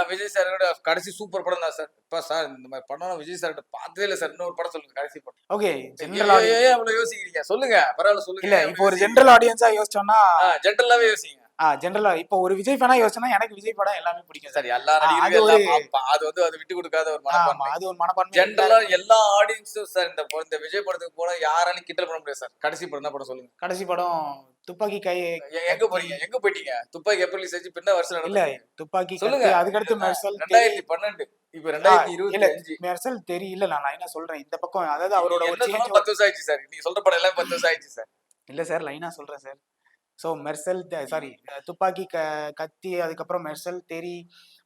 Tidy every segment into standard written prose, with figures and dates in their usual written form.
விஜய் சாரோட கடைசி சூப்பர் படம் தான் சார். இப்ப சார் இந்த மாதிரி படம் விஜய் சார்கிட்ட பார்த்ததே இல்ல சார். இன்னொரு படம் சொல்லுங்க கடைசி படம். ஓகே, ஏன் ஜெனரல் ஏன் ஆடியன்ஸ் ஏன் அவ்வளவு யோசிக்கிறீங்க? சொல்லுங்க. பரவாயில்ல சொல்லுங்க. இல்ல. ஏன் இப்போ அவ்வளவு ஒரு யோசிக்கிறீங்க? ஜெனரல் ஆடியன்ஸா யோசிச்சோம்னா, ஜென்ரலாவே யோசிங்க. ஜெனரலா இப்போ ஒரு விஜய் ஃபேனா யோசிச்சோம்னா, எனக்கு விஜய் படம் எல்லாமே பிடிக்கும் சார் சார். எல்லா அது நடிகருக்கும் ஒரு எல்லாம் அது வந்து அது விட்டு கொடுக்காத ஒரு ஆமா, மனப்பான்மை. அது ஒரு மனப்பான்மை ஜென்ரலா எல்லாருக்கும். எல்லா ஆடியன்ஸும் சார் இந்த விஜய் படத்துக்கு போனா யாராலையும் கிண்டல் பண்ண முடியாது சார். கடைசி படம் என்ன படம் சொல்லுங்க. கடைசி படம் துப்பாக்கி கை எங்க கத்தி போறீங்க? எங்க போயிட்டீங்க? துப்பாக்கி எப்ப ரிலீஸ் ஆச்சு? இப்ப என்ன வருஷம் இல்ல, நடந்துருக்கு? துப்பாக்கி சொல்லுங்க. கத்தி அதுக்கடுத்து மெர்சல் தெரி 2012 இப்ப இல்ல 2025. மெர்சல் தெரி இல்ல நான் என்ன சொல்றேன் இந்த பக்கம் அதாவது அவரோட நீங்க ஒரு என்ன சேஞ்ச் சொன்னாலும் 10 வருஷம் ஆயிடுச்சு சார். நீங்க சொல்ற படம் எல்லாம் 10 வருஷம் ஆயிடுச்சு சார். இல்ல சார், லைனா சொல்றேன் சார். சோ மெர்சல் சாரி துப்பாக்கி கத்தி அதுக்கப்புறம் மெர்சல் தெரி.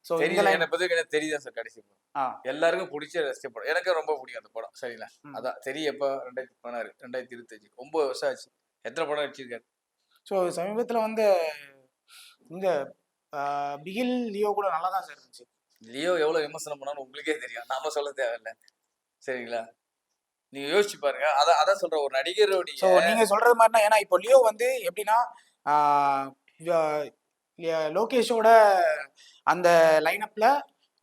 சோ இந்த தெரியுது. லைன் என்னை பத்தி எனக்கு தெரியுதா சார் கடைசி படம். ஆ எல்லாருக்கும் பிடிச்ச ரசிச்ச படம். எனக்கு ரொம்ப பிடிக்கும் அந்த படம். சரிங்களா? ம். அதான் சரி எப்ப 2016 2025 9 வருஷம் ஆச்சு. எத்தனை படம் நடிச்சிருக்காரு? சோ சமீபத்துல வந்து இந்த பிகில் லியோ கூட நல்லா தான் சார் இருந்துச்சு. லியோ எவ்வளவு விமர்சனம் பண்ணாலும் உங்களுக்கே தெரியும். நாம சொல்ல தேவையில்ல. சரிங்களா? நீங்க யோசிச்சு பாருங்க. அதான் சொல்றேன். ஒரு நடிகருடைய சோ நீங்க சொல்றது மாதிரினா ஏன்னா இப்போ லியோ வந்து எப்படின்னா ஆஹ் லோகேஷோட அந்த லைனப்ல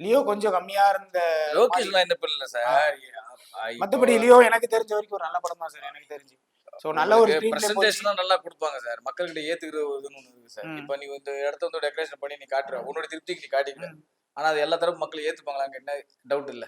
லியோ கொஞ்சம் கம்மியா இருந்த மாதிரி. லோகேஷ் லைனப் இல்ல சார். இப்போ மத்தபடி லியோ எனக்கு தெரிஞ்ச வரைக்கும் ஒரு நல்ல படம் தான் சார் எனக்கு தெரிஞ்சு. சோ நல்ல ஒரு உங்களுக்கு ஸ்கிரீன் பிளே போச்சு. பிரசன்டேஷனா நல்லா குடுப்பாங்க சார். மக்கள்கிட்ட ஏத்துக்கிற ஒரு இதுன்னு ஒண்ணு இருக்கு சார். ம், இப்ப நீ இந்த இடத்த வந்து டெக்கரேஷன் பண்ணி நீ காட்டுற. உன்னோட திருப்திக்கு நீ காட்டிக்கிற. ம். ஆனா அது எல்லா தரப்பு மக்கள் ஏத்துப்பாங்களாங்க என்ன டவுட் இல்ல.